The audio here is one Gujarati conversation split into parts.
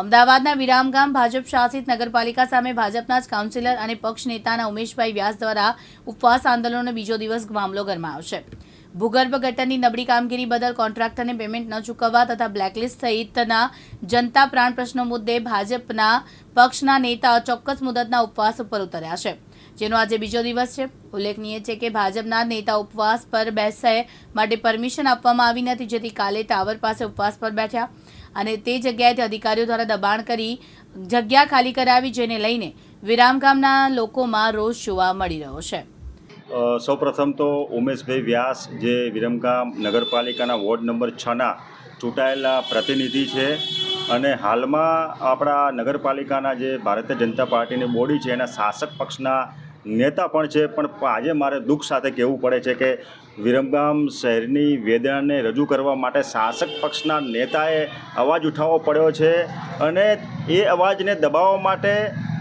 અમદાવાદના વિરામગામ ભાજપ શાસિત નગરપાલિકા સામે ભાજપના જ કાઉન્સિલર અને પક્ષ નેતાના ઉમેશભાઈ વ્યાસ દ્વારા ઉપવાસ આંદોલનનો બીજો દિવસ મામલો ગરમાયો છે। ભૂગર્ભ ગટરની નબળી કામગીરી બદલ કોન્ટ્રાક્ટરને પેમેન્ટ ન ચૂકવવા તથા બ્લેકલિસ્ટ સહિતના જનતા પ્રાણ પ્રશ્નો મુદ્દે ભાજપના પક્ષના નેતા ચોક્કસ મુદતના ઉપવાસ પર ઉતર્યા છે, જેનો આજે બીજો દિવસ છે। ઉલ્લેખનીય છે કે ભાજપના નેતા ઉપવાસ પર બેસવા માટે પરમિશન આપવામાં આવી નથી, જેથી કાલે ટાવર પાસે ઉપવાસ પર બેઠ્યા અને તે જગ્યાએથી અધિકારીઓ દ્વારા દબાણ કરી જગ્યા ખાલી કરાવી, જેને લઈને વિરામગામના લોકોમાં રોષ જોવા મળી રહ્યો છે। સૌપ્રથમ તો ઉમેશભાઈ વ્યાસ જે વિરમગામ નગરપાલિકાના વોર્ડ નંબર 6ના ચૂંટાયેલા પ્રતિનિધિ છે અને હાલમાં આપણા નગરપાલિકાના જે ભારતીય જનતા પાર્ટીની બોડી છે એના શાસક પક્ષના નેતા પણ છે। પણ આજે મારે દુઃખ સાથે કહેવું પડે છે કે વિરમગામ શહેરની વેદનાને રજૂ કરવા માટે શાસક પક્ષના નેતાએ અવાજ ઉઠાવવો પડ્યો છે અને એ અવાજને દબાવવા માટે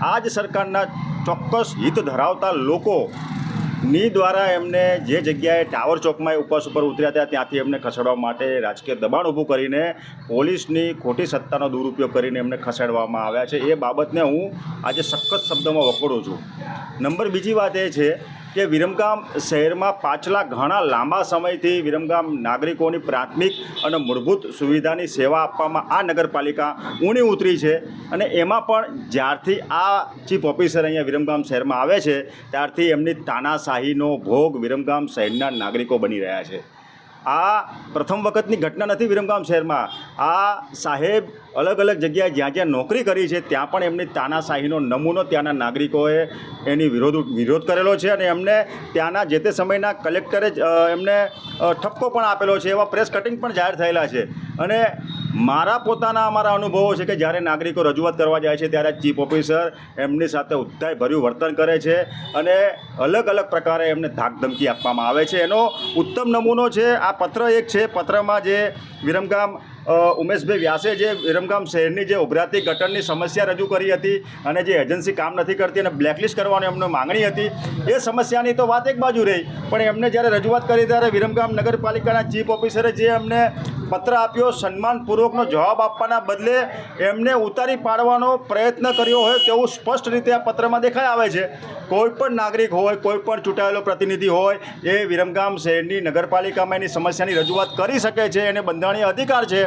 આ જ સરકારના ચોક્કસ હિત ધરાવતા લોકોની દ્વારા એમને જે જગ્યાએ ટાવર ચોકમાં ઉપવાસ ઉપર ઉતર્યા હતા ત્યાંથી એમને ખસેડવા માટે રાજકીય દબાણ ઊભું કરીને પોલીસની ખોટી સત્તાનો દુરુપયોગ કરીને એમને ખસેડવામાં આવ્યા છે। એ બાબતને હું આજે સખત શબ્દોમાં વખોડું છું। નંબર બીજી વાત એ છે કે વિરમગામ શહેરમાં પાછલા ઘણા લાંબા સમયથી વિરમગામ નાગરિકોની પ્રાથમિક અને મૂળભૂત સુવિધાની સેવા આપવામાં આ નગરપાલિકા ઊણી ઉતરી છે અને એમાં પણ જ્યારથી આ ચીફ ઓફિસર અહીંયા વિરમગામ શહેરમાં આવે છે ત્યારથી એમની તાનાશાહીનો ભોગ વિરમગામ શહેરના નાગરિકો બની રહ્યા છે। આ પ્રથમ વખતની ઘટના નથી વિરમગામ શહેરમાં। આ સાહેબ અલગ અલગ જગ્યાએ જ્યાં જ્યાં નોકરી કરી છે ત્યાં પણ એમની તાનાશાહીનો નમૂનો ત્યાંના નાગરિકોએ એની વિરોધ કરેલો છે અને એમને ત્યાંના જે તે સમયના કલેક્ટરે જ એમને ઠપકો પણ આપેલો છે, એવા પ્રેસ કટિંગ પણ જાહેર થયેલા છે। અને અમારા અનુભવો છે કે જ્યારે નાગરિકો રજૂઆત કરવા જાય છે ત્યારે ચીફ ઓફિસર એમની સાથે ઉદ્ધાયભર્યું વર્તન કરે છે અને અલગ અલગ પ્રકારે એમને ધાકધમકી આપવામાં આવે છે। એનો ઉત્તમ નમૂનો છે આ પત્ર એક છે। પત્રમાં જે વિરમગામ ઉમેશભાઈ વ્યાસે જે વિરમગામ શહેરની જે ઉભરાતી ગટરની સમસ્યા રજૂ કરી હતી અને જે એજન્સી કામ નથી કરતી અને બ્લેકલિસ્ટ કરવાની એમને માંગણી હતી, એ સમસ્યાની તો વાત એક બાજુ રહી, પણ એમને જ્યારે રજૂઆત કરી ત્યારે વિરમગામ નગરપાલિકાના ચીફ ઓફિસરે જે એમને પત્ર આપ્યો સન્માનપૂર્વકનો જવાબ આપવાના બદલે એમને ઉતારી પાડવાનો પ્રયત્ન કર્યો હોય તેવું સ્પષ્ટ રીતે આ પત્રમાં દેખાઈ આવે છે। કોઈ પણ નાગરિક હોય, કોઈ પણ ચૂંટાયેલો પ્રતિનિધિ હોય, એ વિરમગામ શહેરની નગરપાલિકામાં એની સમસ્યાની રજૂઆત કરી શકે છે, એને બંધારણીય અધિકાર છે।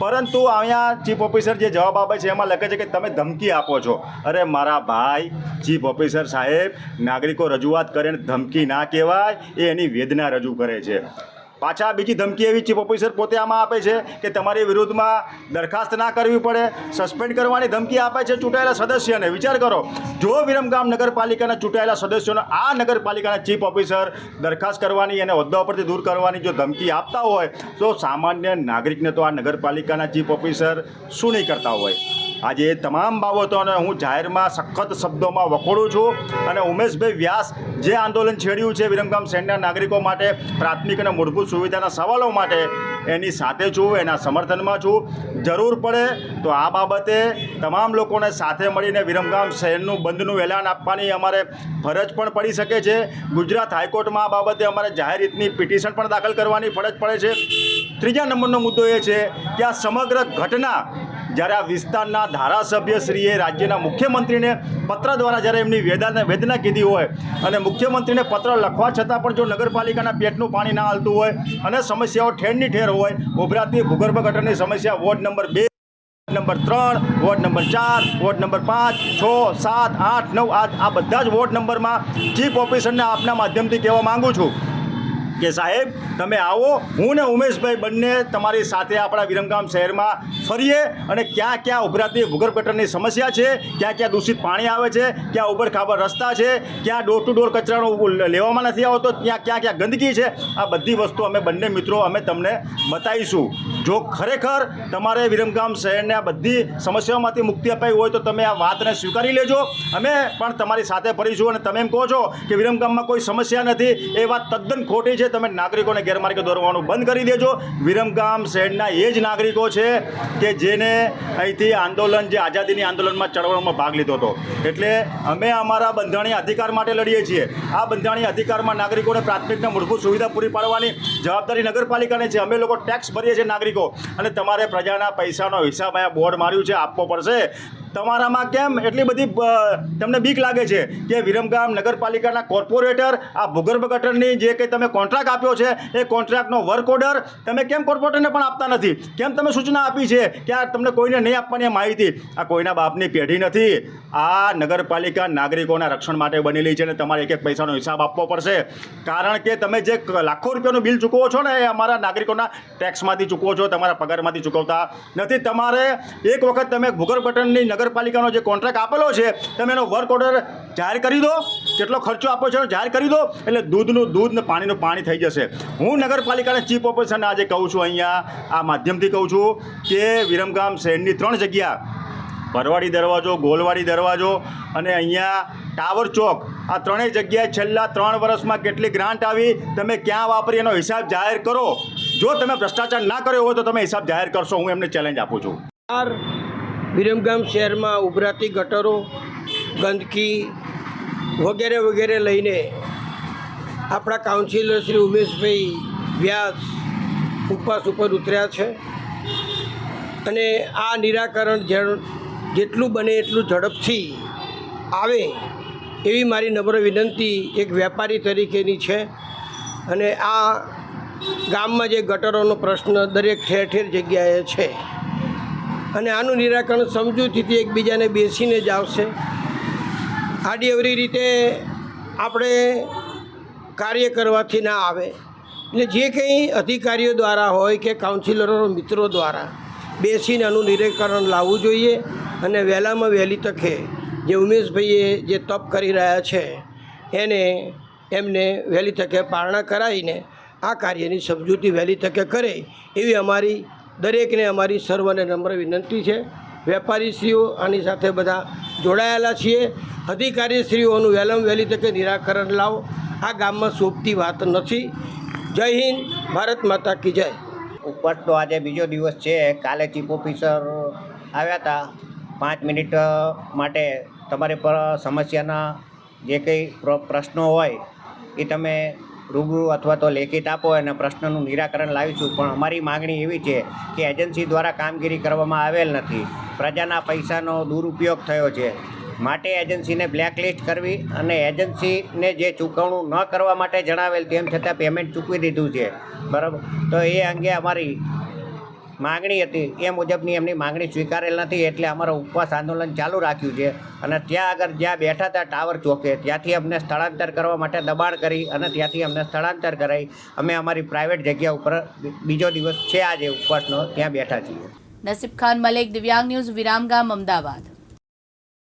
પરંતુ અહીંયા ચીફ ઓફિસર જે જવાબ આપે છે એમાં લખે છે કે તમે ધમકી આપો છો। અરે મારા ભાઈ ચીફ ઓફિસર સાહેબ, નાગરિકો રજૂઆત કરે ને ધમકી ના કહેવાય, એ એની વેદના રજૂ કરે છે। પાછા બીજી ધમકી એવી ચીફ ઓફિસર પોતે આમાં આપે છે કે તમારી વિરુદ્ધમાં દરખાસ્ત ના કરવી પડે, સસ્પેન્ડ કરવાની ધમકી આપે છે ચૂંટાયેલા સદસ્યને। વિચાર કરો, જો વિરમગામ નગરપાલિકાના ચૂંટાયેલા સદસ્યોને આ નગરપાલિકાના ચીફ ઓફિસર દરખાસ્ત કરવાની અને હોદ્દા પરથી દૂર કરવાની જો ધમકી આપતા હોય તો સામાન્ય નાગરિકને તો આ નગરપાલિકાના ચીફ ઓફિસર શું નહીં કરતા હોય। આજે એ તમામ બાબતોને હું જાહેરમાં સખત શબ્દોમાં વખોડું છું અને ઉમેશભાઈ વ્યાસ જે આંદોલન છેડ્યું છે વિરમગામ શહેરના નાગરિકો માટે પ્રાથમિક અને મૂળભૂત સુવિધાના સવાલો માટે, એની સાથે છું, એના સમર્થનમાં છું। જરૂર પડે તો આ બાબતે તમામ લોકોને સાથે મળીને વિરમગામ શહેરનું બંધનું એલાન આપવાની અમારે ફરજ પણ પડી શકે છે। ગુજરાત હાઈકોર્ટમાં આ બાબતે અમારે જાહેર હિતની પિટિશન પણ દાખલ કરવાની ફરજ પડે છે। ત્રીજા નંબરનો મુદ્દો એ છે કે આ સમગ્ર ઘટના જ્યારે આ વિસ્તારના ધારાસભ્યશ્રીએ રાજ્યના મુખ્યમંત્રીને પત્ર દ્વારા જ્યારે એમની વેદના કીધી હોય અને મુખ્યમંત્રીને પત્ર લખવા છતાં પણ જો નગરપાલિકાના પેટનું પાણી ના હાલતું હોય અને સમસ્યાઓ ઠેરની ઠેર હોય, ઉભરાતી ભૂગર્ભ ગટરની સમસ્યા ward number 2, number 3, ward number 4, ward number 5, 6, 7, 8, 9 આ બધા જ વોર્ડ નંબરમાં ચીફ ઓફિસરને આપના માધ્યમથી કહેવા માગું છું કે સાહેબ તમે આવો, હું ને ઉમેશભાઈ બંને તમારી સાથે આપણા વિરમગામ શહેરમાં ફરીએ અને ક્યાં ક્યાં ઉભરાતી ભૂગર્ભ ગટરની સમસ્યા છે, ક્યાં ક્યાં દૂષિત પાણી આવે છે, ક્યાં ઉબડખાબડ રસ્તા છે, ક્યાં ડોર ટુ ડોર કચરાનો લેવામાં નથી આવતો, ત્યાં ક્યાં ક્યાં ગંદકી છે, આ બધી વસ્તુ અમે બંને મિત્રો અમે તમને બતાવીશું। જો ખરેખર તમારે વિરમગામ શહેરને આ બધી સમસ્યાઓમાંથી મુક્તિ અપાવી હોય તો તમે આ વાતને સ્વીકારી લેજો, અમે પણ તમારી સાથે ફરીશું। અને તમે એમ કહો છો કે વિરમગામમાં કોઈ સમસ્યા નથી, એ વાત તદ્દન ખોટી છે। તમે નાગરિકોને ગેરમાર્ગે દોરવાનું બંધ કરી દેજો. વિરમગામ શહેરના એ જ નાગરિકો છે કે જેને અહીંથી આંદોલન, જે આઝાદીની આંદોલનમાં ચળવળમાં ભાગ લીધો હતો. એટલે અમે અમારા બંધારણીય અધિકાર માટે લડીએ છીએ. આ બંધારણીય અધિકારમાં નાગરિકોને પ્રાથમિકને મૂળભૂત સુવિધા પૂરી પાડવાની જવાબદારી નગરપાલિકાની છે. અમે લોકો ટેક્સ ભરીએ છીએ નાગરિકો, અને તમારે પ્રજાના પૈસાનો હિસાબ અહીંયા બોર્ડ માર્યું છે આપવો પડશે. તમારામાં કેમ એટલી બધી તમને બીક લાગે છે કે વિરમગામ નગરપાલિકાના કોર્પોરેટર આ ભૂગર્ભ ગટરની જે કંઈ તમે કોન્ટ્રાક્ટ આપ્યો છે એ કોન્ટ્રાક્ટનો વર્ક ઓર્ડર તમે કેમ કોર્પોરેટરને પણ આપતા નથી? કેમ તમે સૂચના આપી છે કે આ તમને કોઈને નહીં આપવાની માહિતી? આ કોઈના બાપની પેઢી નથી. આ નગરપાલિકા નાગરિકોના રક્ષણ માટે બનેલી છે, અને તમારે એક એક પૈસાનો હિસાબ આપવો પડશે. કારણ કે તમે જે લાખો રૂપિયાનું બિલ ચૂકવો છો ને એ અમારા નાગરિકોના ટેક્સમાંથી ચૂકવો છો, તમારા પગારમાંથી ચૂકવતા નથી. તમારે એક વખત તમે ભૂગર્ભ ગટરની નગરપાલિકાનો જે કોન્ટ્રાક્ટ આપેલો છે તમે એનો વર્ક ઓર્ડર જાહેર કરી દો, કેટલો ખર્ચો આપો છો જાહેર કરી દો, એટલે દૂધનું દૂધ ને પાણીનું પાણી થઈ જશે. હું નગરપાલિકાના ચીફ ઓફિસરને આજે કહું છું, અહીંયા આ માધ્યમથી કહું છું કે વિરમગામ શહેરની 3 જગ્યા, પરવાડી દરવાજો, ગોલવાડી દરવાજો અને અહીંયા ટાવર ચોક, આ 3 જગ્યાએ છેલ્લા 3 વર્ષમાં કેટલી ગ્રાન્ટ આવી, તમે ક્યાં વાપરી, એનો હિસાબ જાહેર કરો. જો તમે ભ્રષ્ટાચાર ના કર્યો હોય તો તમે હિસાબ જાહેર કરશો. હું એમને ચેલેન્જ આપું છું. વિરમગામ શહેરમાં ઉભરાતી ગટરો, ગંદકી વગેરે વગેરે લઈને આપણા કાઉન્સિલર શ્રી ઉમેશભાઈ વ્યાસ ઉપવાસ ઉપર ઉતર્યા છે, અને આ નિરાકરણ જેટલું બને એટલું ઝડપથી આવે એવી મારી નમ્ર વિનંતી એક વેપારી તરીકેની છે. અને આ ગામમાં જે ગટરોનો પ્રશ્ન દરેક ઠેર ઠેર જગ્યાએ છે, અને આનું નિરાકરણ સમજૂતીથી એકબીજાને બેસીને જ આવશે. આડી અવરી રીતે આપણે કાર્ય કરવાથી ના આવે. એટલે જે કંઈ અધિકારીઓ દ્વારા હોય કે કાઉન્સિલરો મિત્રો દ્વારા બેસીને આનું નિરાકરણ લાવવું જોઈએ, અને વહેલામાં વહેલી તકે જે ઉમેશભાઈએ જે તપ કરી રહ્યા છે એમને વહેલી તકે પારણા કરાવીને આ કાર્યની સમજૂતી વહેલી તકે કરે એવી અમારી દરેકને અમારી સર્વને નમ્ર વિનંતી છે. વેપારીશ્રીઓ આની સાથે બધા જોડાયેલા છીએ. અધિકારીશ્રીઓનું વહેલામાં વહેલી તકે નિરાકરણ લાવો. આ ગામમાં શોભતી વાત નથી. જય હિન્દ, ભારત માતા કી જય. ઉપવાસનો આજે બીજો દિવસ છે. કાલે ચીફ ઓફિસર આવ્યા હતા 5 મિનિટ માટે તમારી પર સમસ્યાના જે કંઈ પ્રશ્નો હોય એ તમે રૂબરૂ અથવા તો લેખિત આપો અને પ્રશ્નનું નિરાકરણ લાવીશું. પણ અમારી માગણી એવી છે કે એજન્સી દ્વારા કામગીરી કરવામાં આવેલ નથી, પ્રજાના પૈસાનો દુરુપયોગ થયો છે, માટે એજન્સીને બ્લેકલિસ્ટ કરવી અને એજન્સીને જે ચૂકવણું ન કરવા માટે જણાવેલ તેમ છતાં પેમેન્ટ ચૂકવી દીધું છે. બરાબર, તો એ અંગે અમારી માગણી હતી એ મુજબની એમની માગણી સ્વીકારેલ નથી, એટલે અમારું ઉપવાસ આંદોલન ચાલુ રાખ્યું છે. અને ત્યાં આગળ જ્યાં બેઠા હતા ટાવર ચોકે, ત્યાંથી અમને સ્થળાંતર કરવા માટે દબાણ કરી અને ત્યાંથી અમને સ્થળાંતર કરાવી અમે અમારી પ્રાઇવેટ જગ્યા ઉપર બીજો દિવસ છે આજે ઉપવાસનો, ત્યાં બેઠા છીએ. નસીબ ખાન મલેક, દિવ્યાંગ ન્યૂઝ, વિરામગામ, અમદાવાદ.